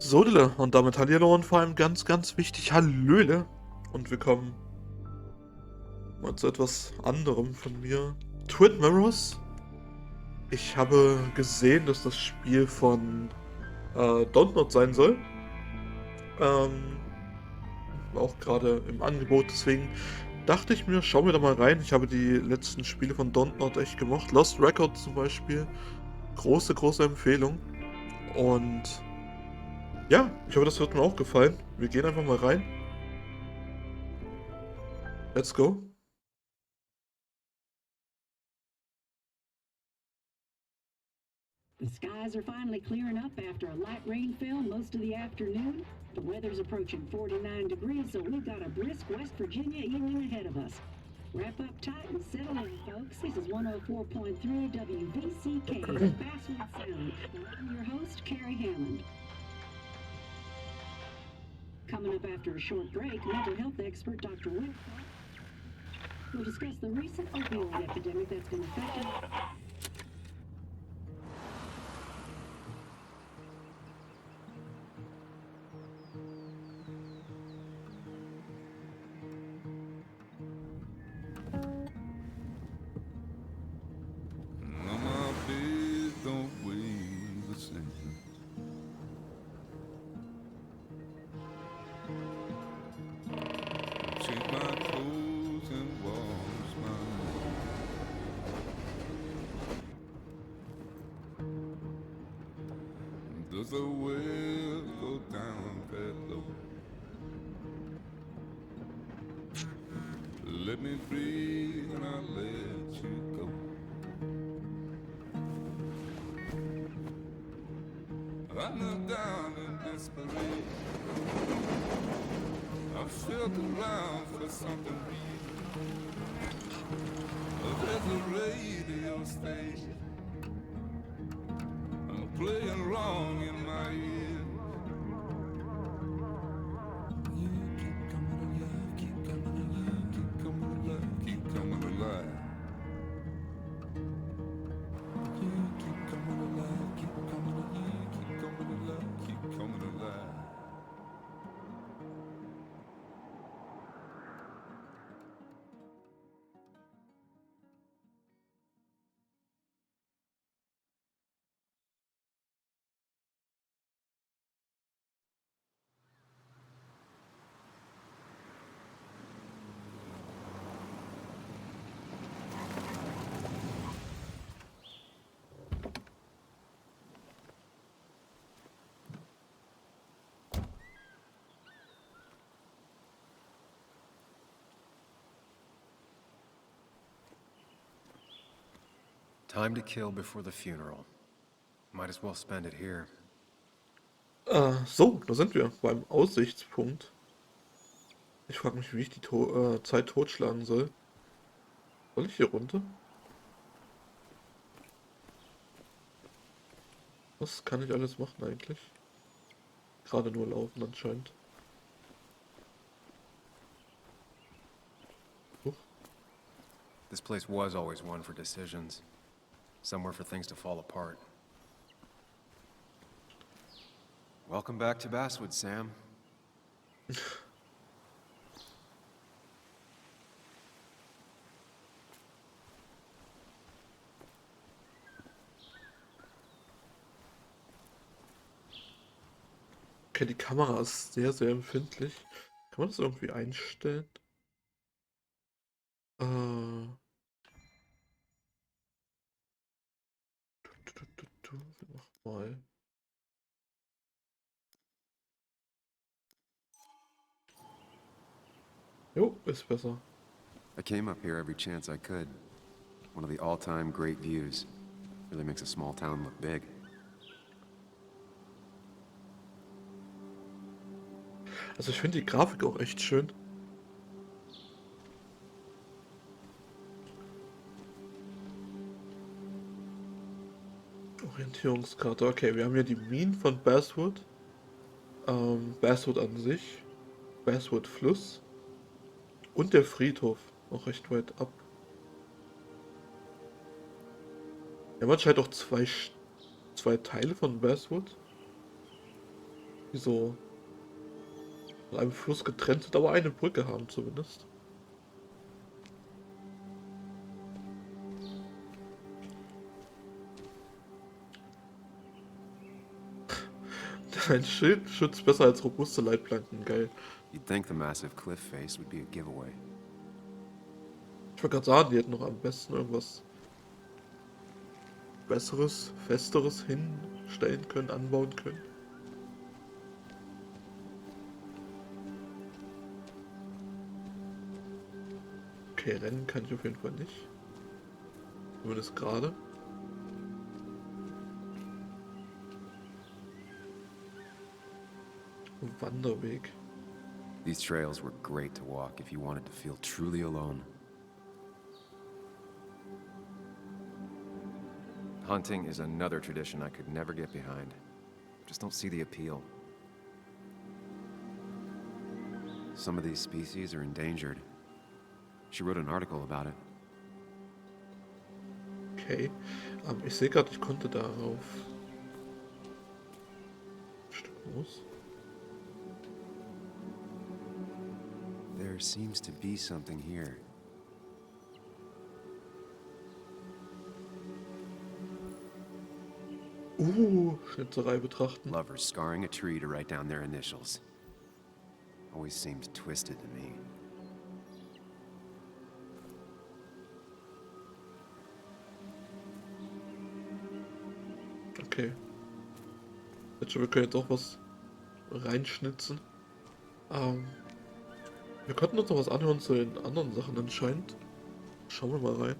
So, Dille, und damit Hallihallo und vor allem ganz wichtig, Hallöle. Und willkommen mal zu etwas anderem von mir. Twin Mirrors. Ich habe gesehen, dass das Spiel von Don't sein soll. Ähm, War auch gerade im Angebot, deswegen dachte ich mir, schauen wir da mal rein. Ich habe die letzten Spiele von Don't echt gemocht. Lost Record zum Beispiel. Große Empfehlung. Und ja, ich hoffe, das wird mir auch gefallen. Wir gehen einfach mal rein. Let's go. The skies are finally clearing up after a light rainfall most of the afternoon. The weather's approaching 49 degrees, so we've got a brisk West Virginia evening ahead of us. Wrap up tight and settle in, folks. This is 104.3 WVCK, Basswood Sound, and I'm your host, Carrie Hammond. Coming up after a short break, mental health expert Dr. Will will discuss the recent opioid epidemic that's been affecting Does the well go down that low? Let me breathe and I'll let you go. I knelt down in desperation. I felt around for something real. There's a radio station playing wrong in my ear. You keep coming alive, keep coming alive, keep coming alive, keep coming alive. You keep coming alive, keep coming alive, keep coming alive, keep coming alive. Time to kill before the funeral. Might as well spend it here. So, da sind wir beim Aussichtspunkt. Ich frage mich, wie ich die Zeit totschlagen soll. Soll ich hier runter? Was kann ich alles machen eigentlich? Gerade nur laufen anscheinend. Huch. This place was always one for decisions. Somewhere for things to fall apart. Welcome back to Basswood, Sam. Okay, die Kamera ist sehr empfindlich. Kann man das irgendwie einstellen? Äh. Mach mal. Jo, ist besser. I came up here every chance I could. One of the all-time great views. Really makes a small town look big. Also ich finde die Grafik auch echt schön. Orientierungskarte. Okay, wir haben hier die Minen von Basswood. Basswood an sich. Basswood Fluss. Und der Friedhof. Auch recht weit ab. Wir haben anscheinend auch zwei Teile von Basswood. die so von einem Fluss getrennt sind, aber eine Brücke haben zumindest. Ein Schild schützt besser als robuste Leitplanken, geil. You'd think the massive cliff face would be a giveaway. Ich wollte gerade sagen, die hätten noch am besten irgendwas Besseres, Festeres hinstellen können, anbauen können. Okay, rennen kann ich auf jeden Fall nicht. Zumindest gerade. Wanderweg. These trails were great to walk if you wanted to feel truly alone. Hunting is another tradition I could never get behind. Just don't see the appeal. Some of these species are endangered. She wrote an article about it. Okay. Ich sehe gerade, ich konnte darauf ein Stück los. There seems to be something here. Schnitzerei betrachten. Lovers scarring a tree to write down their initials. Always seemed twisted to me. Okay. Wir können jetzt auch was reinschnitzen. Wir könnten uns noch was anhören zu den anderen Sachen anscheinend. Schauen wir mal rein.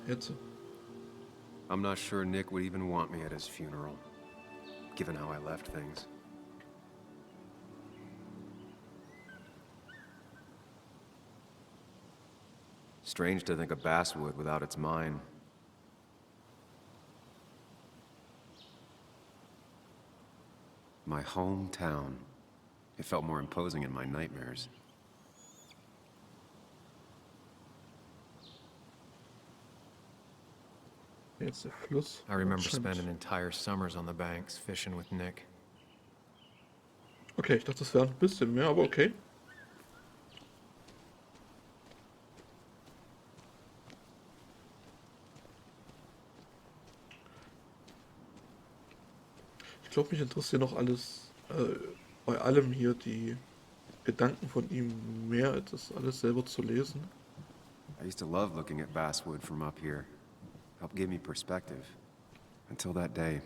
Jetzt. I'm not sure Nick would even want me at his funeral, given how I left things. Strange to think of Basswood without its mine. My hometown. It felt more imposing in my nightmares. Jetzt der Fluss. I remember Anscheinend. spending entire summers on the banks fishing with Nick. Okay, ich dachte, das wäre ein bisschen mehr, aber okay. Ich glaube, mich interessiert noch alles, bei allem hier die Gedanken von ihm mehr, als das alles selber zu lesen. I used to love looking at Basswood from up here. Helped give me perspective. Until that day.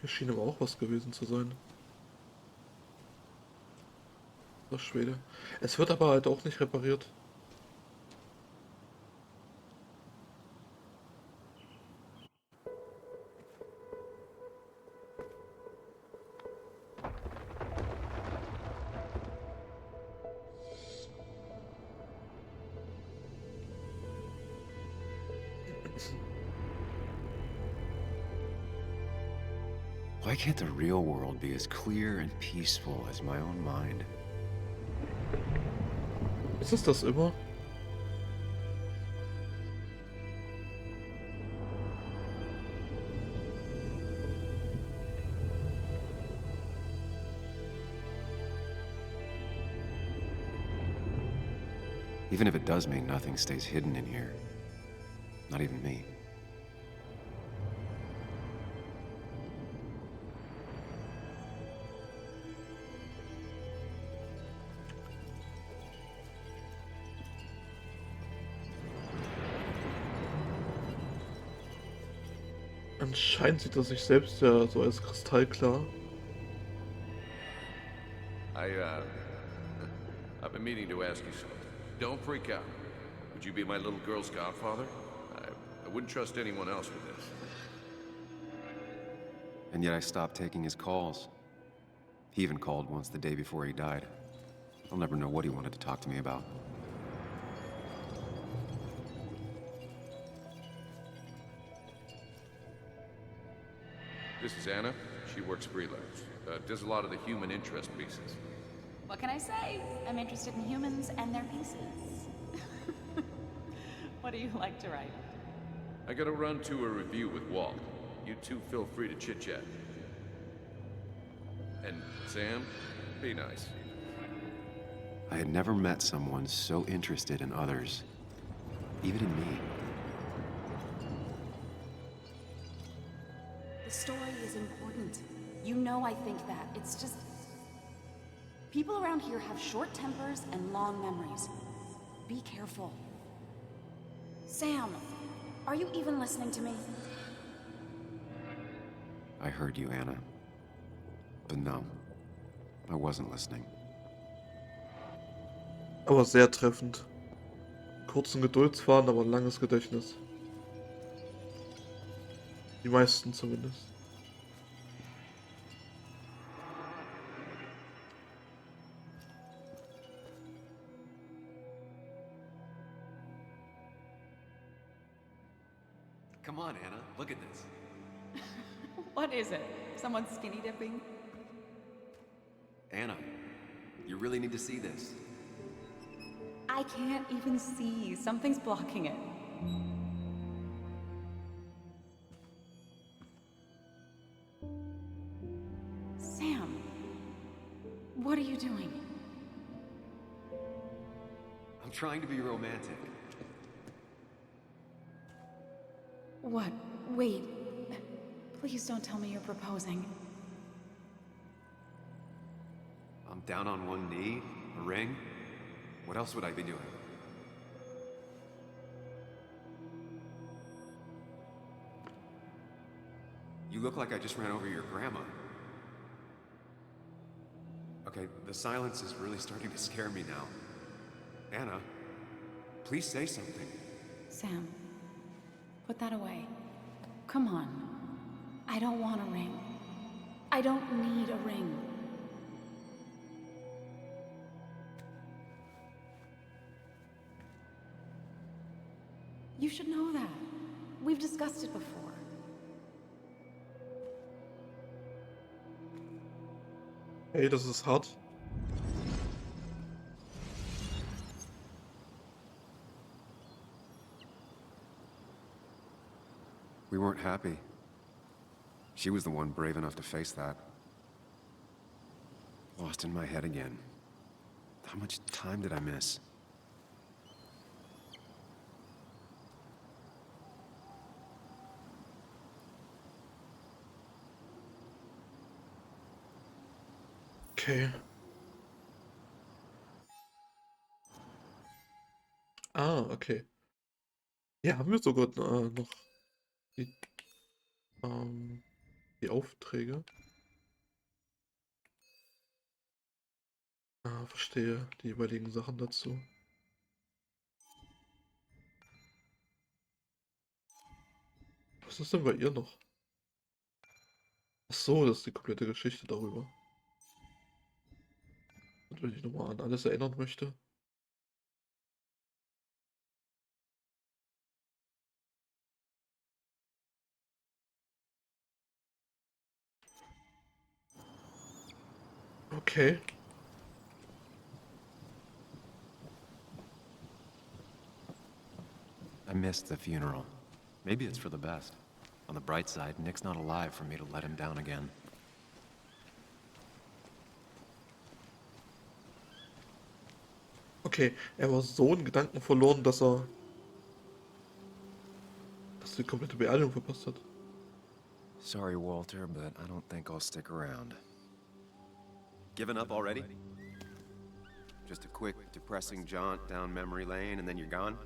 Hier schien aber auch was gewesen zu sein. Das Schwede. Es wird aber halt auch nicht repariert. Why can't the real world be as clear and peaceful as my own mind? Ist es das immer? Even if it does mean nothing stays hidden in here. Not even me. Anscheinend sieht er sich selbst ja so als kristallklar. I've been meaning to ask you something. Don't freak out. Would you be my little girl's godfather? I wouldn't trust anyone else with this. And yet I stopped taking his calls. He even called once the day before he died. I'll never know what he wanted to talk to me about. This is is Anna. She works freelance. Does a lot of the human interest pieces. What can I say? I'm interested in humans and their pieces. What do you like to write? I gotta run to a review with Walt. You two feel free to chit-chat. And Sam, be nice. I had never met someone so interested in others, even in me. The story is important. You know I think that. It's just... people around here have short tempers and long memories. Be careful. Sam, are you even listening to me? I heard you, Anna. But no, I wasn't listening. Aber sehr treffend. Kurzen Geduldsfaden, aber ein langes Gedächtnis. Die meisten zumindest. Come on, Anna, look at this. What is it? Someone skinny dipping? Anna, you really need to see this. I can't even see. Something's blocking it. Sam, what are you doing? I'm trying to be romantic. What? Wait. Please don't tell me you're proposing. I'm down on one knee, a ring. What else would I be doing? You look like I just ran over your grandma. Okay, the silence is really starting to scare me now. Anna, please say something. Sam, put that away. Come on. I don't want a ring. I don't need a ring. You should know that. We've discussed it before. Hey, das ist hart. We weren't happy. She was the one brave enough to face that. Lost in my head again. How much time did I miss? Okay. Ah, okay. Ja, haben wir sogar noch die, die Aufträge. Ah, verstehe. Die jeweiligen Sachen dazu. Was ist denn bei ihr noch? Ach so, das ist die komplette Geschichte darüber. Und wenn ich nochmal an alles erinnern möchte. Okay. I missed the funeral. Maybe it's for the best. On the bright side, Nick's not alive for me to let him down again. Okay, er war so in Gedanken verloren, dass er die komplette Beerdigung verpasst hat. Sorry, Walter, but I don't think I'll stick around. Given up already? Just a quick, depressing jaunt down memory lane and then you're gone?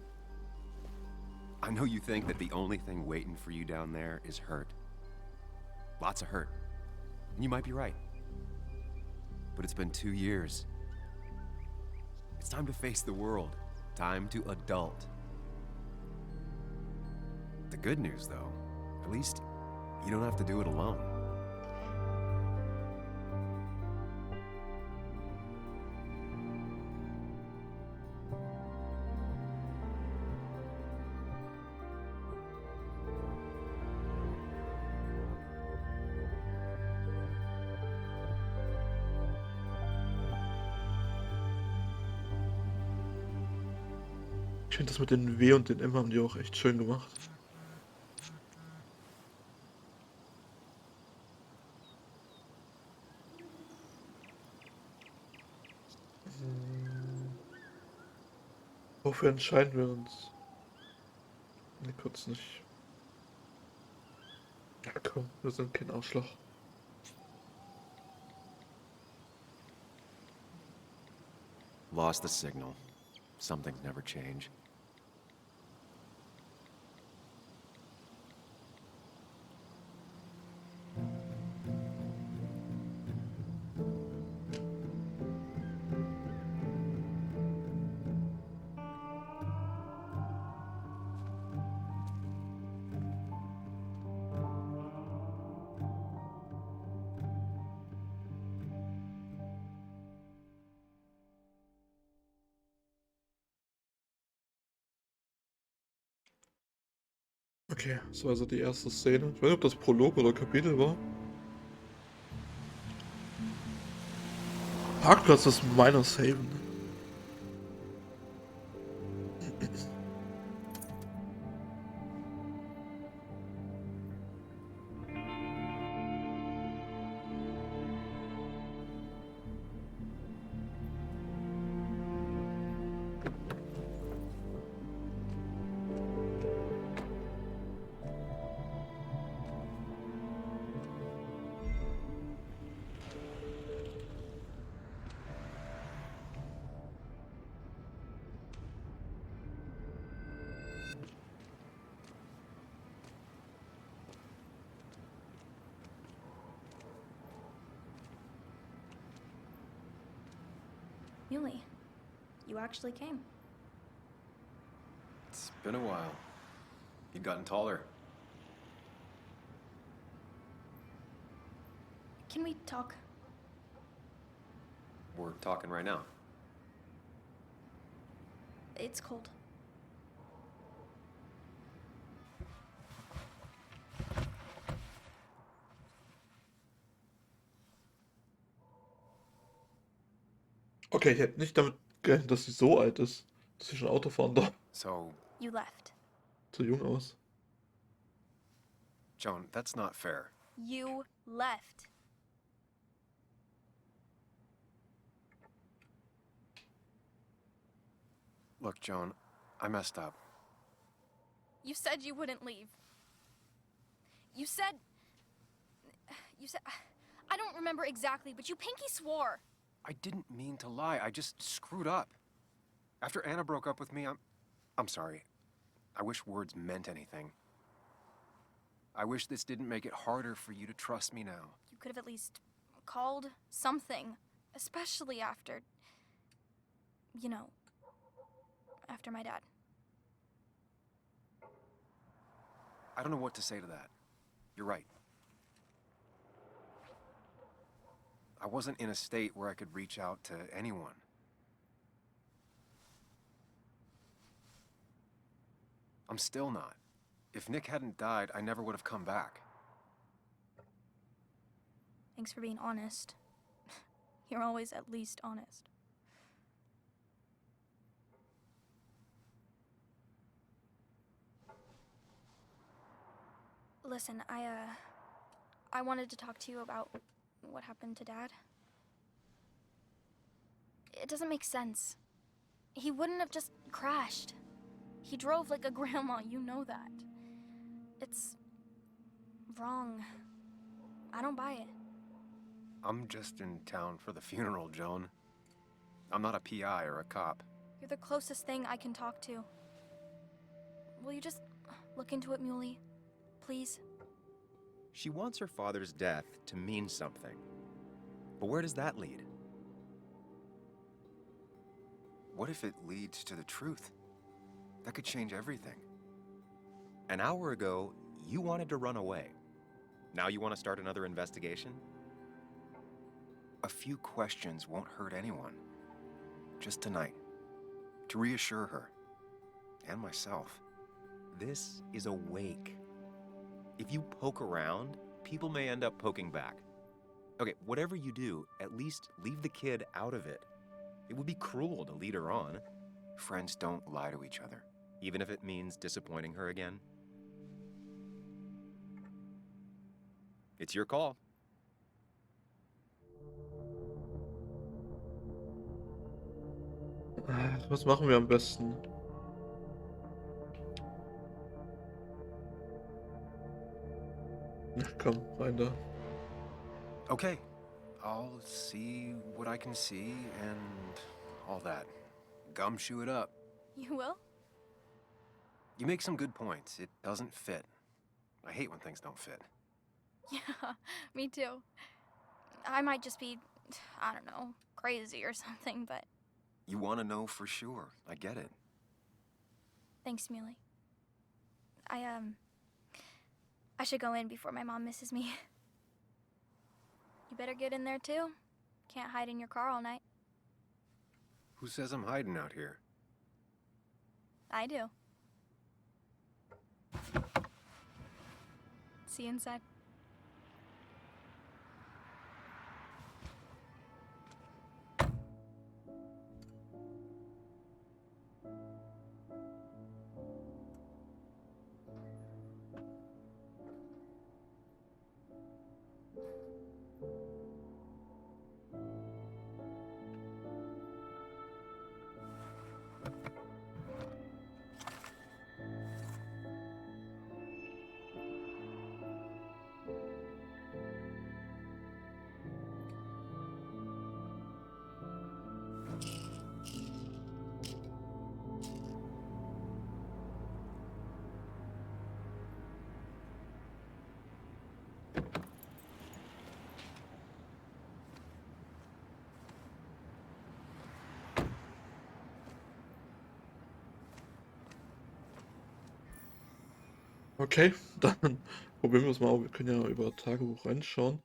I know you think that the only thing waiting for you down there is hurt. Lots of hurt. And you might be right. But it's been 2 years. It's time to face the world. Time to adult. The good news, though, at least you don't have to do it alone. Ich finde das mit den W und den M haben die auch echt schön gemacht. Wofür entscheiden wir uns? Ne, kurz nicht. Ja, komm, wir sind kein Arschloch. Lost the signal. Some things never change. Okay, das war also die erste Szene. Ich weiß nicht, ob das Prolog oder Kapitel war. Parkplatz ist Miners Haven. Muley, you actually came. It's been a while. You've gotten taller. Can we talk? We're talking right now. It's cold. Okay, ich hätte nicht damit gerechnet, dass sie so alt ist. Dass sie schon Auto fahren darf. So, You left. So jung aus. Joan, that's not fair. You left. Look, Joan, I messed up. You said you wouldn't leave. You said... I don't remember exactly, but you pinky swore. I didn't mean to lie. I just screwed up. After Anna broke up with me, I'm sorry. I wish words meant anything. I wish this didn't make it harder for you to trust me now. You could have at least called something, especially after... You know, after my dad. I don't know what to say to that. You're right. I wasn't in a state where I could reach out to anyone. I'm still not. If Nick hadn't died, I never would have come back. Thanks for being honest. You're always at least honest. Listen, I wanted to talk to you about what happened to Dad. It doesn't make sense. He wouldn't have just crashed. He drove like a grandma, you know that. It's wrong. I don't buy it. I'm just in town for the funeral, Joan. I'm not a PI or a cop. You're the closest thing I can talk to. Will you just look into it, Muley? Please? She wants her father's death to mean something. But where does that lead? What if it leads to the truth? That could change everything. An hour ago, you wanted to run away. Now you want to start another investigation? A few questions won't hurt anyone. Just tonight. To reassure her. And myself. This is a wake. If you poke around, people may end up poking back. Okay, whatever you do, at least leave the kid out of it. It would be cruel to lead her on. Friends don't lie to each other, even if it means disappointing her again. It's your call. Was machen wir am besten? Na komm, rein da. Okay, I'll see what I can see and all that. Gumshoe it up. You will? You make some good points. It doesn't fit. I hate when things don't fit. Yeah, me too. I might just be, I don't know, crazy or something, but You want to know for sure. I get it. thanks, Muley. I should go in before my mom misses me. You better get in there too. Can't hide in your car all night. Who says I'm hiding out here? I do. See you inside. Okay, dann probieren wir es mal. Wir können ja über Tagebuch reinschauen.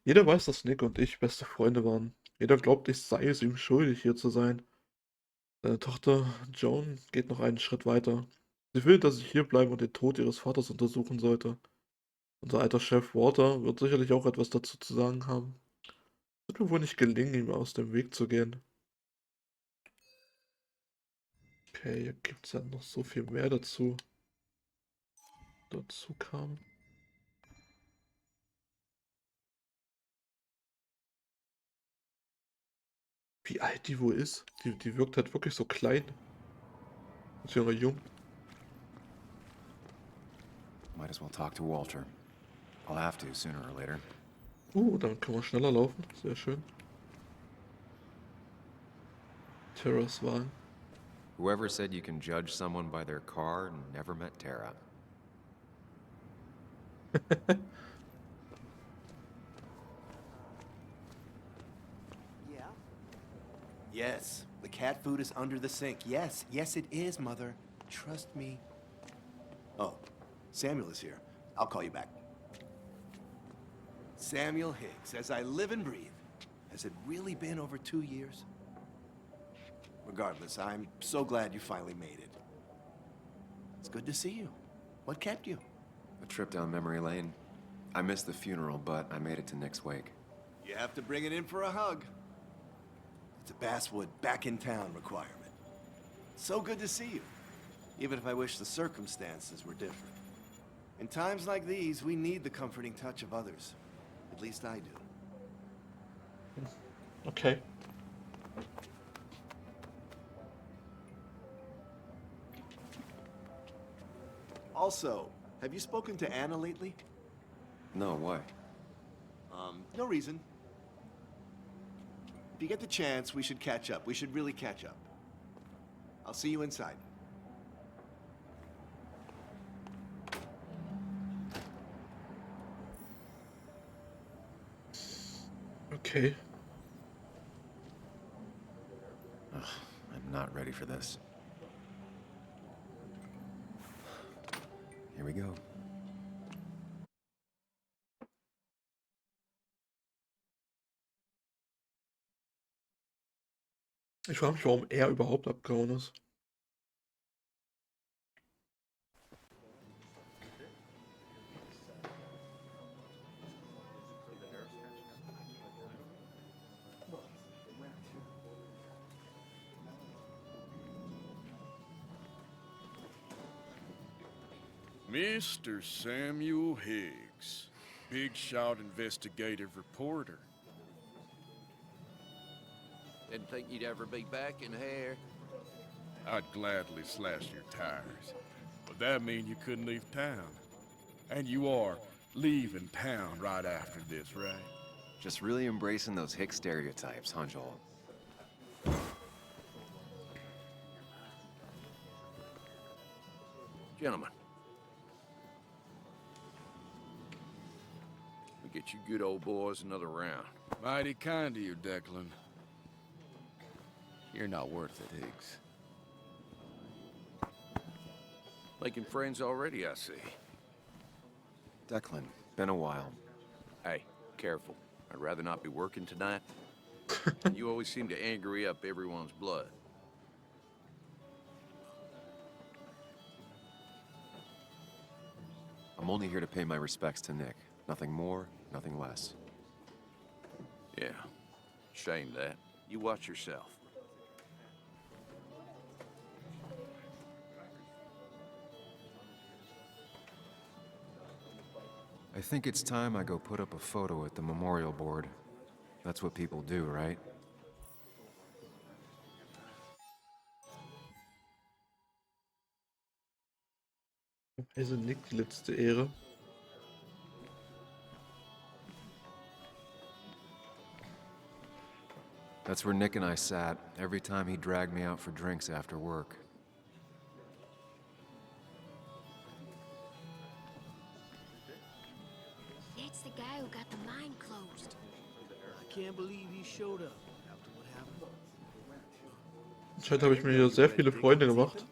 Jeder weiß, dass Nick und ich beste Freunde waren. Jeder glaubt, ich sei es ihm schuldig, hier zu sein. Seine Tochter Joan geht noch einen Schritt weiter. Sie will, dass ich hierbleibe und den Tod ihres Vaters untersuchen sollte. Unser alter Chef Walter wird sicherlich auch etwas dazu zu sagen haben. Es wird mir wohl nicht gelingen, ihm aus dem Weg zu gehen. Okay, hier gibt es ja noch so viel mehr dazu kam. Wie alt die wohl ist? Die wirkt halt wirklich so klein. Beziehungsweise jung. Might as well talk to Walter. I'll have to sooner or later. Dann kann man schneller laufen. Sehr schön. Terras Wagen. Whoever said you can judge someone by their car never met Tara. Yeah? Yes, the cat food is under the sink. Yes, yes it is, Mother. Trust me. Oh, Samuel is here. I'll call you back. Samuel Higgs, as I live and breathe. Has it really been over 2 years? Regardless, I'm so glad you finally made it. It's good to see you. What kept you? A trip down memory lane. I missed the funeral, but I made it to Nick's wake. You have to bring it in for a hug. It's a Basswood back in town requirement. So good to see you, even if I wish the circumstances were different. In times like these, we need the comforting touch of others. At least I do. Okay. Also, have you spoken to Anna lately? No, why? No reason. If you get the chance, we should catch up. We should really catch up. I'll see you inside. Okay. Ugh, I'm not ready for this. Here we go. Ich frage mich, warum er überhaupt abgehauen ist. Mr. Samuel Higgs, big shot investigative reporter. Didn't think you'd ever be back in here. I'd gladly slash your tires, but that mean you couldn't leave town. And you are leaving town right after this, right? Just really embracing those hick stereotypes, huh, Joel? Gentlemen. We get you good old boys another round. Mighty kind of you, Declan. You're not worth it, Higgs. Making friends already, I see. Declan, been a while. Hey, careful. I'd rather not be working tonight. You always seem to angry up everyone's blood. I'm only here to pay my respects to Nick. Nothing more, nothing less. Yeah, shame that. You watch yourself. I think it's time I go put up a photo at the memorial board. That's what people do, right? Also Nick die letzte Ehre. That's where Nick and I sat every time he dragged me out for drinks after work. That's the guy who got the mine closed. I can't believe he showed up after what happened. Anscheinend habe ich mir hier sehr viele Freunde gemacht.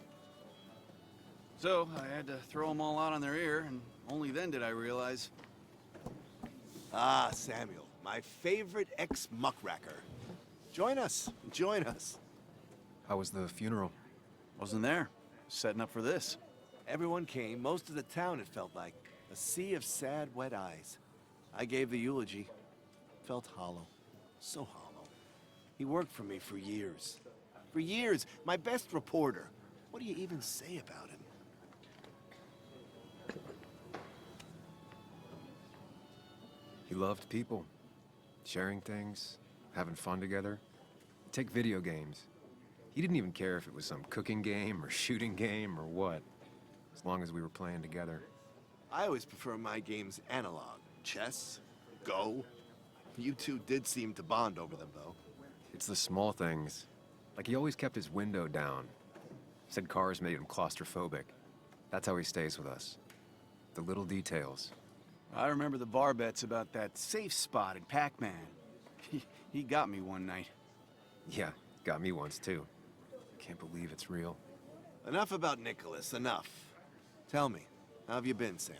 So, I had to throw them all out on their ear, and only then did I realize. Ah, Samuel, my favorite ex-muckracker. Join us, join us. How was the funeral? Wasn't there. Setting up for this. Everyone came, most of the town, it felt like. A sea of sad, wet eyes. I gave the eulogy. Felt hollow. So hollow. He worked for me for years. For years, my best reporter. What do you even say about him? He loved people, sharing things, having fun together. Take video games. He didn't even care if it was some cooking game or shooting game or what, as long as we were playing together. I always prefer my games analog. Chess, Go. You two did seem to bond over them, though. It's the small things. Like he always kept his window down. Said cars made him claustrophobic. That's how he stays with us. The little details. I remember the bar bets about that safe spot in Pac-Man. He got me one night. Yeah, got me once too. Can't believe it's real. Enough about Nicholas, enough. Tell me, how have you been, Sam?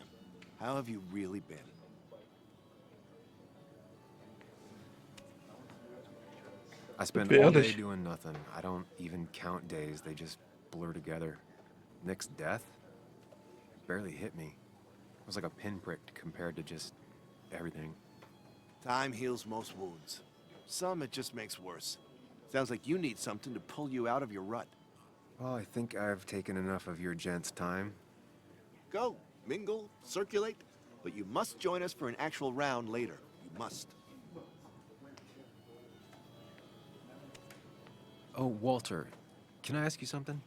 How have you really been? I spend all day Beerdig. doing nothing. I don't even count days. They just blur together. Nick's death barely hit me. It was like a pinprick compared to just everything. Time heals most wounds. Some it just makes worse. Sounds like you need something to pull you out of your rut. Well, I think I've taken enough of your gent's time. Go, mingle, circulate, but you must join us for an actual round later. You must. Oh, Walter, can I ask you something?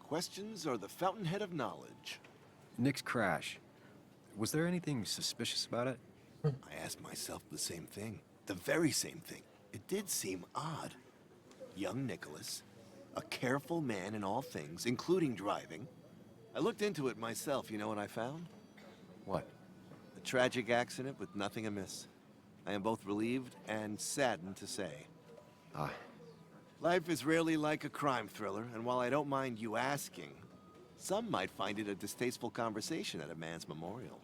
Questions are the fountainhead of knowledge. Nick's crash. Was there anything suspicious about it? I asked myself the same thing. The very same thing. It did seem odd. Young Nicholas, a careful man in all things, including driving. I looked into it myself. You know what I found? What? A tragic accident with nothing amiss. I am both relieved and saddened to say. Ah. Life is rarely like a crime thriller, and while I don't mind you asking, some might find it a distasteful conversation at a man's memorial.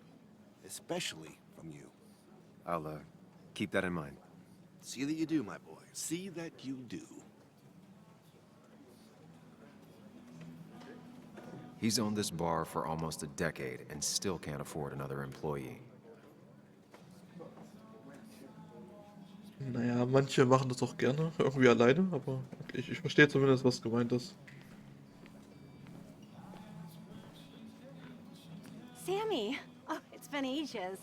Especially from you. I'll, keep that in mind. See that you do, my boy. See that you do. He's owned this bar for almost a decade and still can't afford another employee. Naja, manche machen das auch gerne, irgendwie alleine, aber ich verstehe zumindest, was gemeint ist. Ages.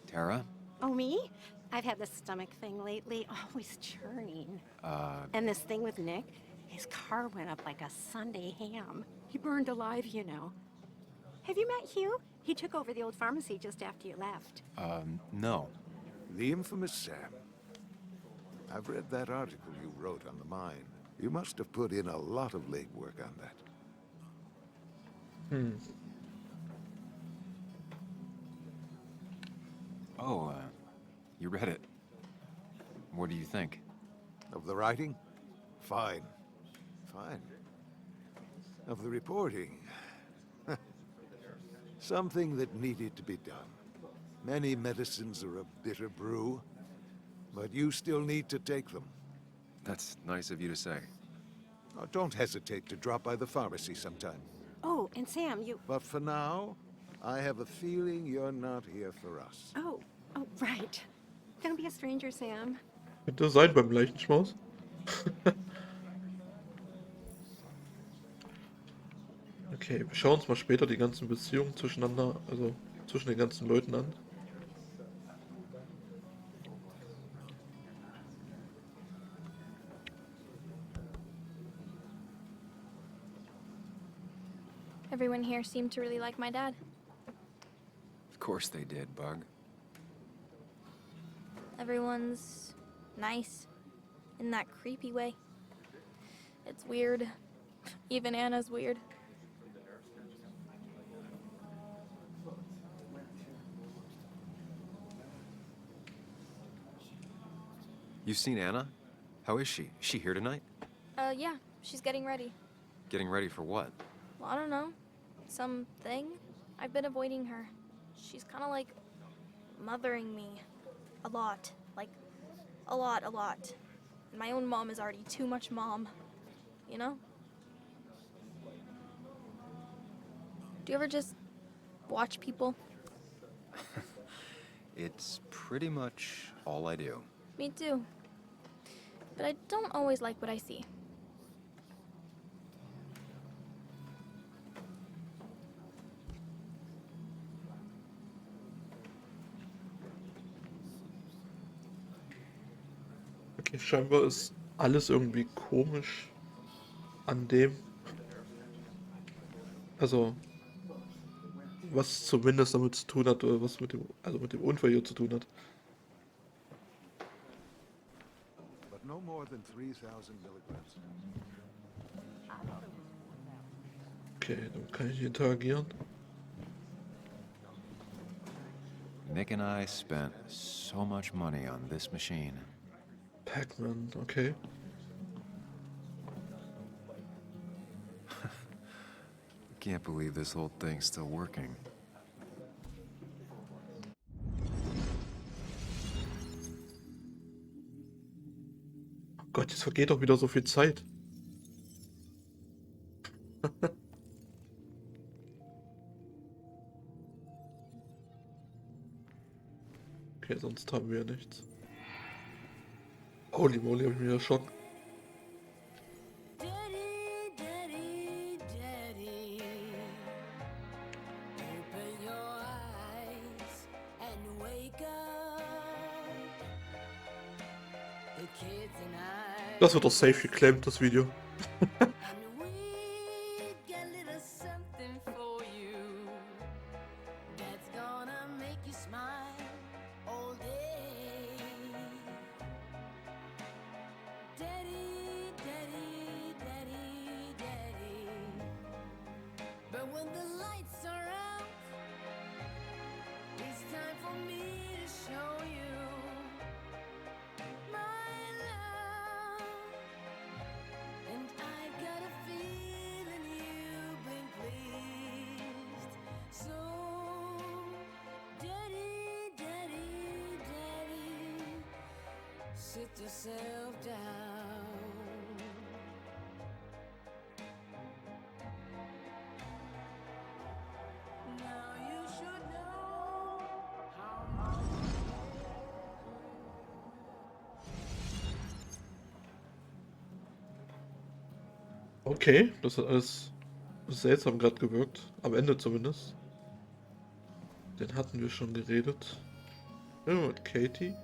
Tara? Oh, me? I've had this stomach thing lately, always churning. And this thing with Nick, his car went up like a Sunday ham. He burned alive, you know. Have you met Hugh? He took over the old pharmacy just after you left. No. The infamous Sam. I've read that article you wrote on the mine. You must have put in a lot of legwork on that. Oh, you read it. What do you think? Of the writing? Fine. Fine. Of the reporting? Something that needed to be done. Many medicines are a bitter brew, but you still need to take them. That's nice of you to say. Oh, don't hesitate to drop by the pharmacy sometime. Oh, and Sam, you... But for now, I have a feeling you're not here for us. Oh, right. Don't be a stranger, Sam. Könnte sein beim Leichenschmaus. Okay, wir schauen uns mal später die ganzen Beziehungen zwischeneinander, also zwischen den ganzen Leuten an. Everyone here seemed to really like my dad. Of course they did, Bug. Everyone's nice in that creepy way. It's weird. Even Anna's weird. You seen Anna? How is she? Is she here tonight? Yeah, she's getting ready. Getting ready for what? Well, I don't know. Something? I've been avoiding her. She's kind of like mothering me. A lot. Like, a lot. And my own mom is already too much mom. You know? Do you ever just watch people? It's pretty much all I do. Me too. But I don't always like what I see. Okay, scheinbar ist alles irgendwie komisch an dem. Also, was zumindest damit zu tun hat, oder was mit dem, also mit dem Unfall hier zu tun hat. But no more than 3,000 milligrams. Okay, dann kann ich interagieren. Nick and I spent so much money on this machine. Pac-Man, okay. Can't believe this whole thing's still working. Oh Gott, jetzt vergeht doch wieder so viel Zeit. Okay, sonst haben wir ja nichts. Holy moly, hab ich mich erschrocken. Das wird doch safe geclaimt, das Video. Sit yourself down. Now you should know how Okay, das hat alles seltsam gerade gewirkt. Am Ende zumindest. Den hatten wir schon geredet. Ja, mit Katie.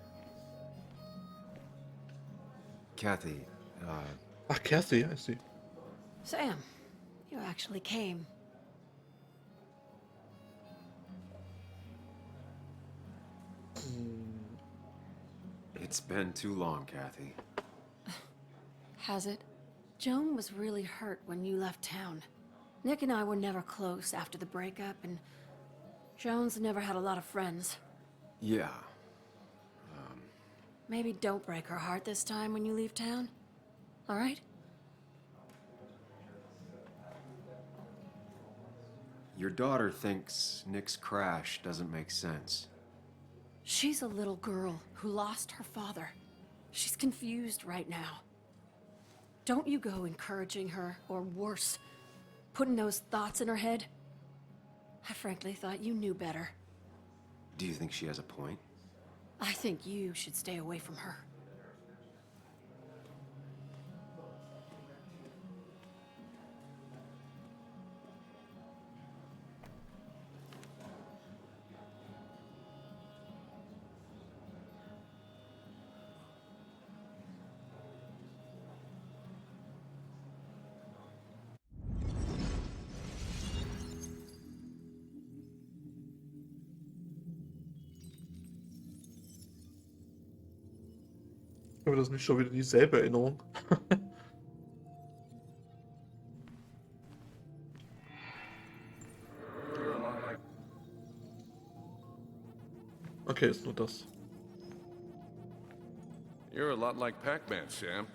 Kathy, Ach, Kerstin, ja, ist sie. Sam, you actually came. it's been too long, Kathy. Has it? Joan was really hurt when you left town. Nick and I were never close after the breakup, and Joan's never had a lot of friends. Yeah. Maybe don't break her heart this time when you leave town. All right? Your daughter thinks Nick's crash doesn't make sense. She's a little girl who lost her father. She's confused right now. Don't you go encouraging her, or worse, putting those thoughts in her head. I frankly thought you knew better. Do you think she has a point? I think you should stay away from her. Aber das ist nicht schon wieder dieselbe Erinnerung. Okay, ist nur das. You're a lot like Pac-Man, Sam.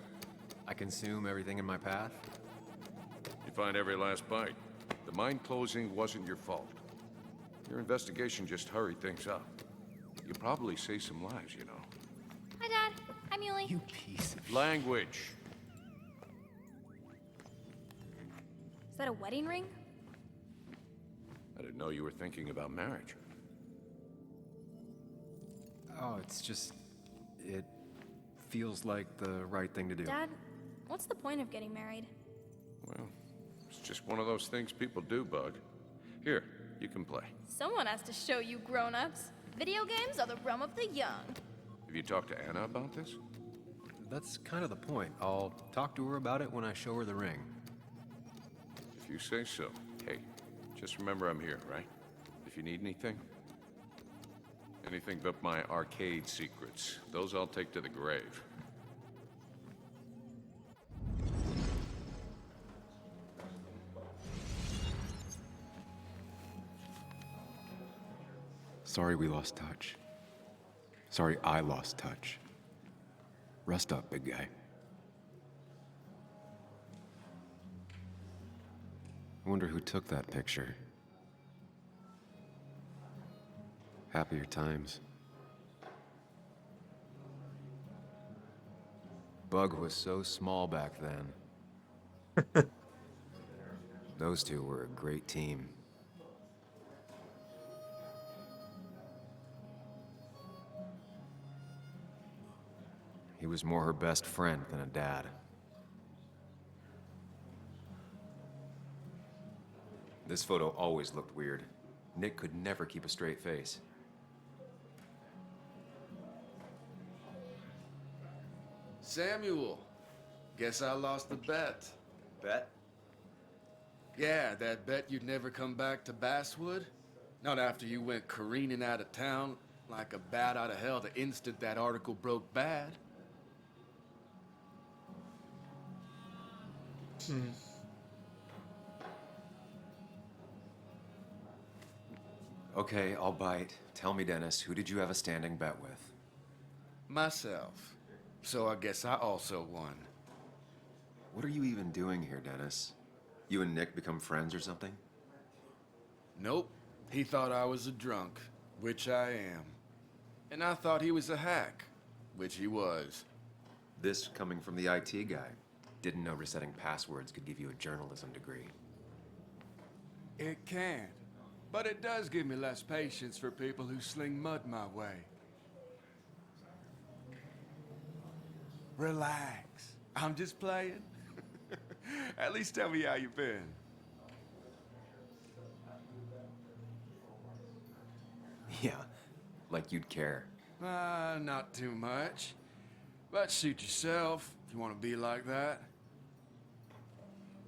I consume everything in my path? You find every last bite. The mine closing wasn't your fault. Your investigation just hurried things up. You probably saved some lives, you know. Hi, Dad. Hi, Muley. You piece of Language. Is that a wedding ring? I didn't know you were thinking about marriage. Oh, it's just... it feels like the right thing to do. Dad, what's the point of getting married? Well, it's just one of those things people do, Bug. Here, you can play. Someone has to show you grown-ups. Video games are the realm of the young. Have you talked to Anna about this? That's kind of the point. I'll talk to her about it when I show her the ring. If you say so. Hey, just remember I'm here, right? If you need anything. Anything but my arcade secrets. Those I'll take to the grave. Sorry we lost touch. Sorry I lost touch. Rest up, big guy. I wonder who took that picture. Happier times. Bug was so small back then. Those two were a great team. He was more her best friend than a dad. This photo always looked weird. Nick could never keep a straight face. Samuel, guess I lost the bet. Bet? Yeah, that bet you'd never come back to Basswood? Not after you went careening out of town like a bat out of hell the instant that article broke bad. Okay, I'll bite. Tell me, Dennis, who did you have a standing bet with? Myself. So I guess I also won. What are you even doing here, Dennis? You and Nick become friends or something? Nope. He thought I was a drunk, which I am. And I thought he was a hack, which he was. This coming from the IT guy. Didn't know resetting passwords could give you a journalism degree. It can. But it does give me less patience for people who sling mud my way. Relax. I'm just playing. At least tell me how you've been. Yeah, like you'd care. Not too much. But suit yourself if you want to be like that.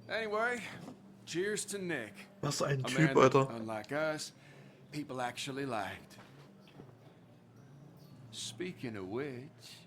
Anyway, cheers to Nick. Was ein A Typ, man that, Alter. unlike us, people actually liked. Speaking of which...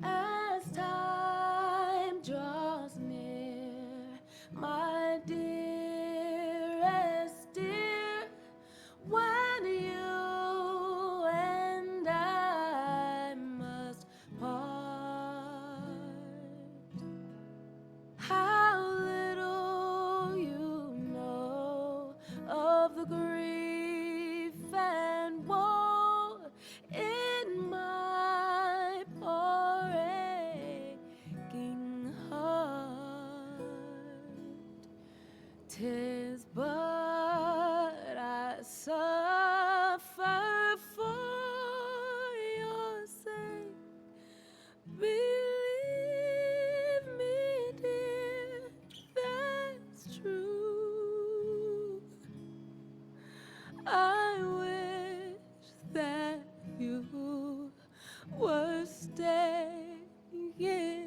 As time draws near, my dearest dear, when you and I must part, how little you know of the grief and woe in my poor aching heart. 'Tis but I suffer for your sake. Believe me, dear, that's true. I wish that you were staying here.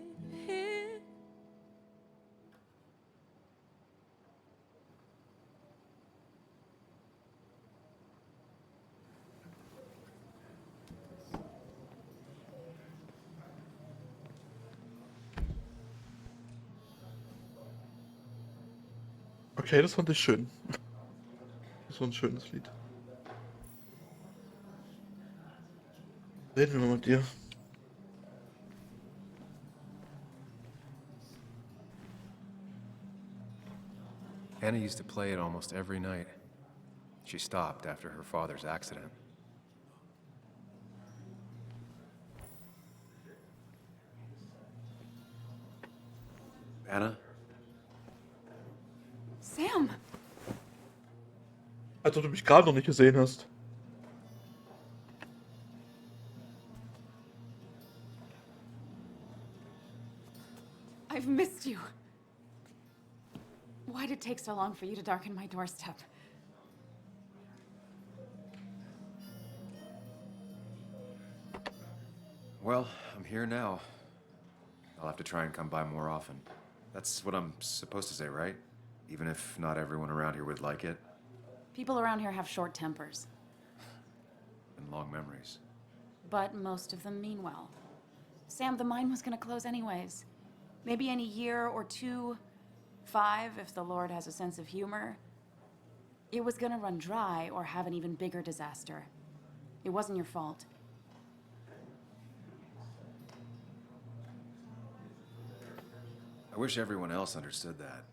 Okay, das fand ich schön. Das war ein schönes Lied. Reden wir mal mit dir. Anna used to play it almost every night. She stopped after her father's accident. Anna? Sam! Als ob du mich gerade noch nicht gesehen hast. I've missed you. Why did it take so long for you to darken my doorstep? Well, I'm here now. I'll have to try and come by more often. That's what I'm supposed to say, right? Even if not everyone around here would like it. People around here have short tempers, And long memories. but most of them mean well. Sam, the mine was gonna close anyways. Maybe in a year or 2, 5, if the Lord has a sense of humor. It was gonna run dry or have an even bigger disaster. It wasn't your fault. I wish everyone else understood that.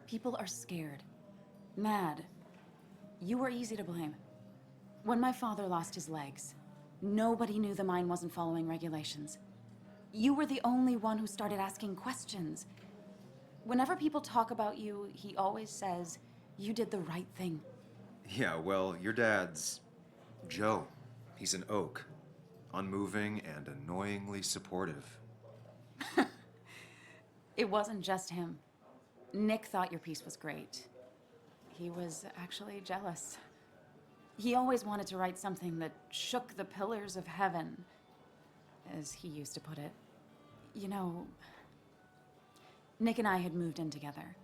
People are scared. Mad. You were easy to blame. When my father lost his legs, nobody knew the mine wasn't following regulations. You were the only one who started asking questions. Whenever people talk about you, he always says, you did the right thing. Yeah, well, your dad's Joe. He's an oak. Unmoving and annoyingly supportive. It wasn't just him. Nick thought your piece was great. He was actually jealous. He always wanted to write something that shook the pillars of heaven, as he used to put it. You know, Nick and I had moved in together.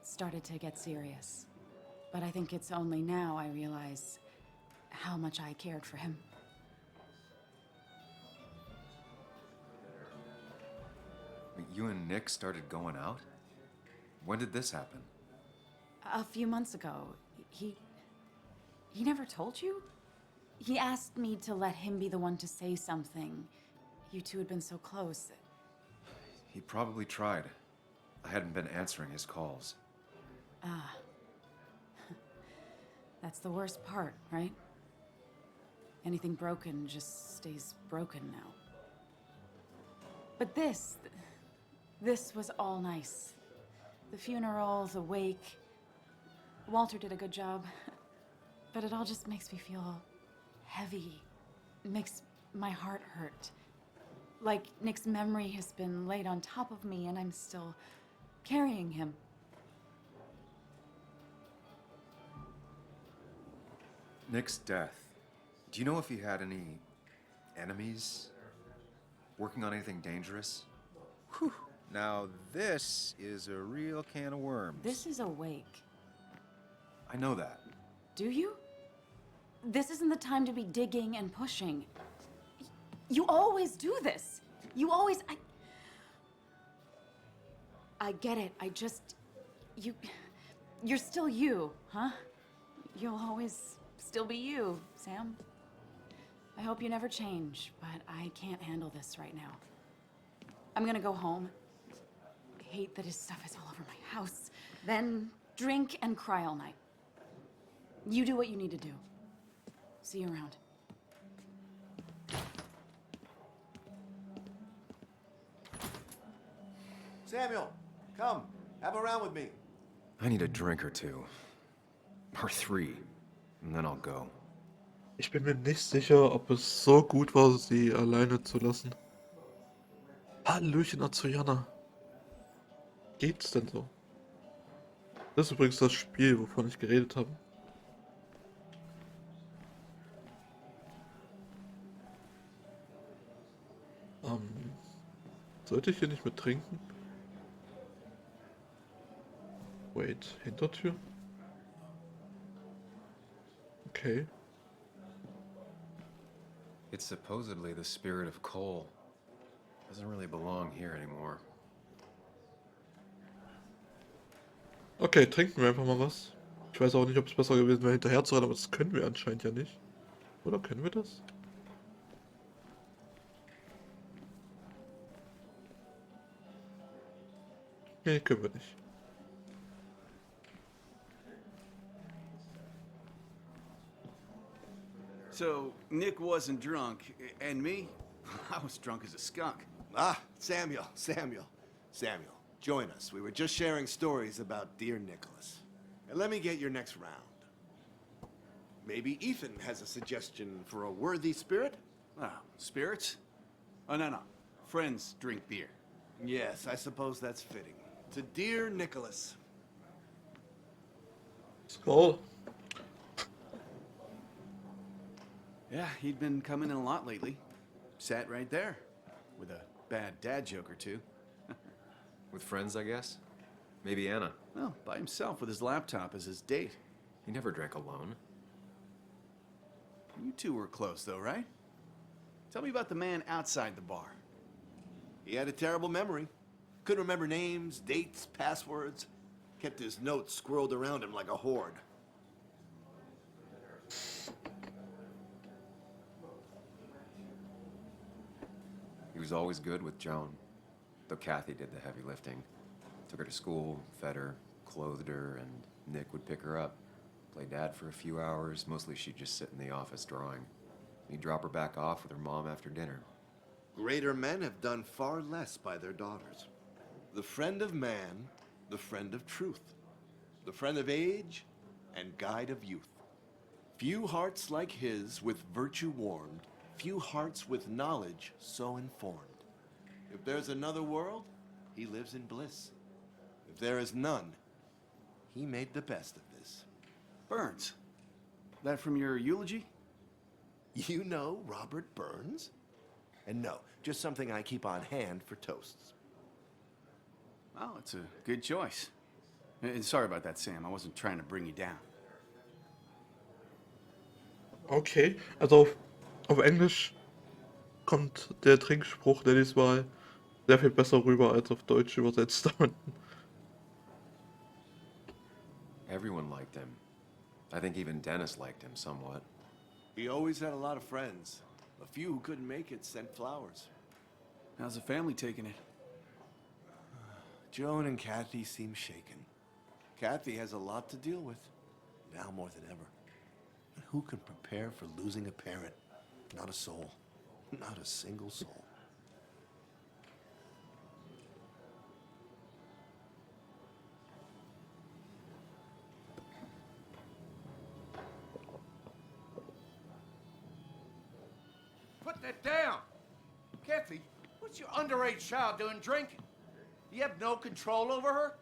Started to get serious. But I think it's only now I realize how much I cared for him. You and Nick started going out? When did this happen? A few months ago, he never told you? He asked me to let him be the one to say something. You two had been so close. He probably tried. I hadn't been answering his calls. That's the worst part, right? Anything broken just stays broken now. But this was all nice. The funeral, the wake. Walter did a good job. But it all just makes me feel heavy. It makes my heart hurt. Like Nick's memory has been laid on top of me and I'm still carrying him. Nick's death. Do you know if he had any enemies? Working on anything dangerous? Whew. Now this is a real can of worms. This is a wake. I know that. Do you? This isn't the time to be digging and pushing. You always do this. You always... I get it. I just... You're still you, huh? You'll always still be you, Sam. I hope you never change, but I can't handle this right now. I'm gonna go home. I hate that his stuff is all over my house. Then drink and cry all night. You do what you need to do. See you around. Samuel, come. Have a round with me. I need a drink or two. Or 3. And then I'll go. Ich bin mir nicht sicher, ob es so gut war, sie alleine zu lassen. Hallöchen, Azuyana. Geht's denn so? Das ist übrigens das Spiel, wovon ich geredet habe. Sollte ich hier nicht mit trinken? Wait, Hintertür? Okay. It's supposedly the spirit of coal. Doesn't really belong here anymore. Okay, trinken wir einfach mal was. Ich weiß auch nicht, ob es besser gewesen wäre, hinterher zu rennen, aber das können wir anscheinend ja nicht. Oder können wir das? Nee, können wir nicht. So, Nick wasn't drunk, and me? I was drunk as a skunk. Ah, Samuel. Join us. We were just sharing stories about dear Nicholas. And let me get your next round. Maybe Ethan has a suggestion for a worthy spirit? Oh, spirits? Oh, no. Friends drink beer. Yes, I suppose that's fitting. To dear Nicholas. Skull. Yeah, he'd been coming in a lot lately. Sat right there. With a bad dad joke or two. With friends, I guess? Maybe Anna. Well, by himself with his laptop as his date. He never drank alone. You two were close, though, right? Tell me about the man outside the bar. He had a terrible memory. Couldn't remember names, dates, passwords. Kept his notes squirreled around him like a hoard. He was always good with Joan, though Kathy did the heavy lifting. Took her to school, fed her, clothed her, and Nick would pick her up. Play dad for a few hours. Mostly she'd just sit in the office drawing. He'd drop her back off with her mom after dinner. Greater men have done far less by their daughters. The friend of man, the friend of truth. The friend of age, and guide of youth. Few hearts like his with virtue warmed, few hearts with knowledge so informed. If there's another world, he lives in bliss. If there is none, he made the best of this. Burns. That from your eulogy? You know Robert Burns? And no, just something I keep on hand for toasts. Well, it's a good choice. And sorry about that, Sam. I wasn't trying to bring you down. Okay, also auf Englisch kommt der Trinkspruch der diesmal sehr viel besser rüber als auf Deutsch übersetzt. Everyone liked him. I think even Dennis liked him somewhat. He always had a lot of friends. A few who couldn't make it sent flowers. How's the family taking it? Joan and Kathy seem shaken. Kathy has a lot to deal with, now more than ever. And who can prepare for losing a parent? Not a soul. Not a single soul. Put that down! Kathy, what's your underage child doing drinking? You have no control over her?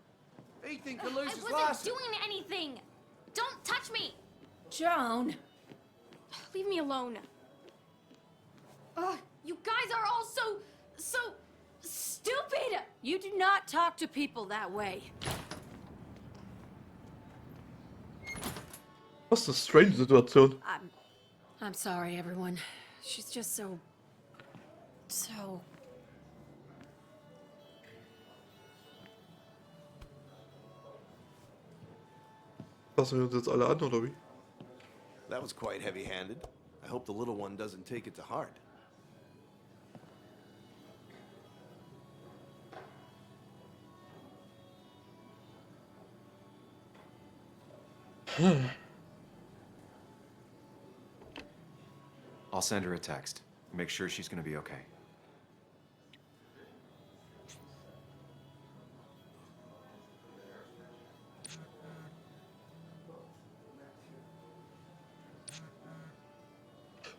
Ethan could lose I his wasn't license. doing anything! Don't touch me! Joan! Leave me alone. Ugh, you guys are all so stupid! You do not talk to people that way. Was eine strange Situation. I'm sorry, everyone. She's just so... Passen wir uns jetzt alle an, oder wie? That was quite heavy-handed. I hope the little one doesn't take it to heart. I'll send her a text. Make sure she's gonna be okay.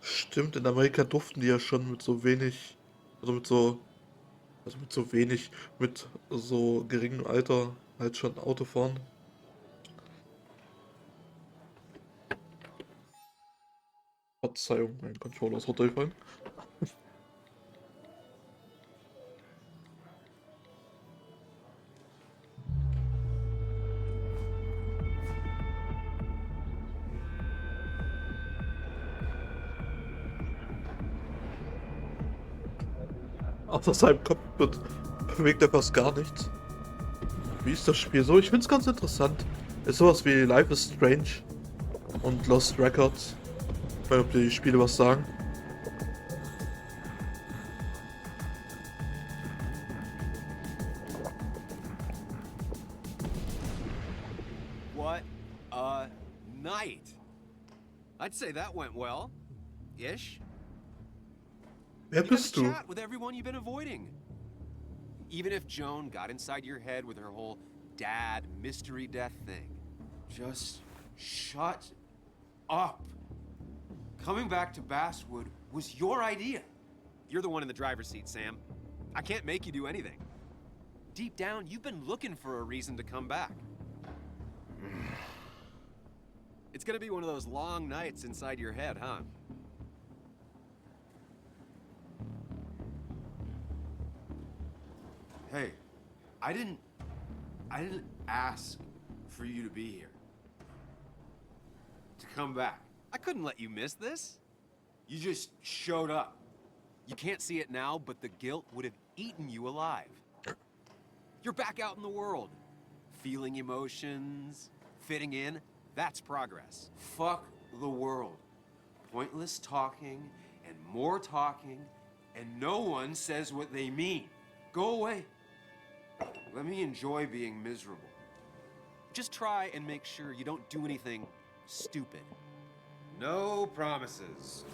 Stimmt, in Amerika durften die ja schon mit so wenig, mit so geringem Alter halt schon Auto fahren. Verzeihung, mein Controller ist runtergefallen. Außer seinem Kopf bewegt er fast gar nichts. Wie ist das Spiel so? Ich find's ganz interessant. Ist sowas wie Life is Strange und Lost Records. Ich weiß nicht, ob die Spiele was sagen. What a night! I'd say that went well. Ish. Wer bist du? Chat with everyone you've been avoiding. Even if Joan got inside your head with her whole dad mystery death thing, just shut up. Coming back to Basswood was your idea. You're the one in the driver's seat, Sam. I can't make you do anything. Deep down, you've been looking for a reason to come back. It's gonna be one of those long nights inside your head, huh? Hey, I didn't ask for you to be here. To come back. I couldn't let you miss this. You just showed up. You can't see it now, but the guilt would have eaten you alive. You're back out in the world. Feeling emotions, fitting in, that's progress. Fuck the world. Pointless talking and more talking, and no one says what they mean. Go away. Let me enjoy being miserable. Just try and make sure you don't do anything stupid. No promises.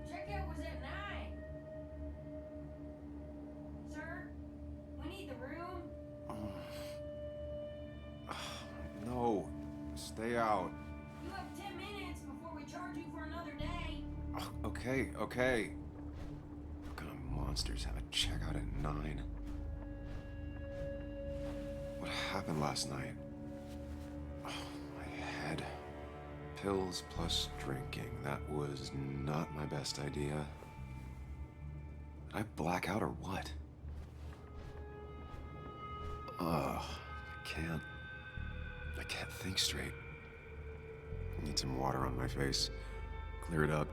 Checkout was at 9. Sir, we need the room. No, stay out. You have 10 minutes before we charge you for another day. Okay. What kind of monsters have a checkout at 9? What happened last night? Oh, my head. Pills plus drinking. That was not my best idea. Did I black out or what? Ugh, I can't think straight. I need some water on my face. Clear it up.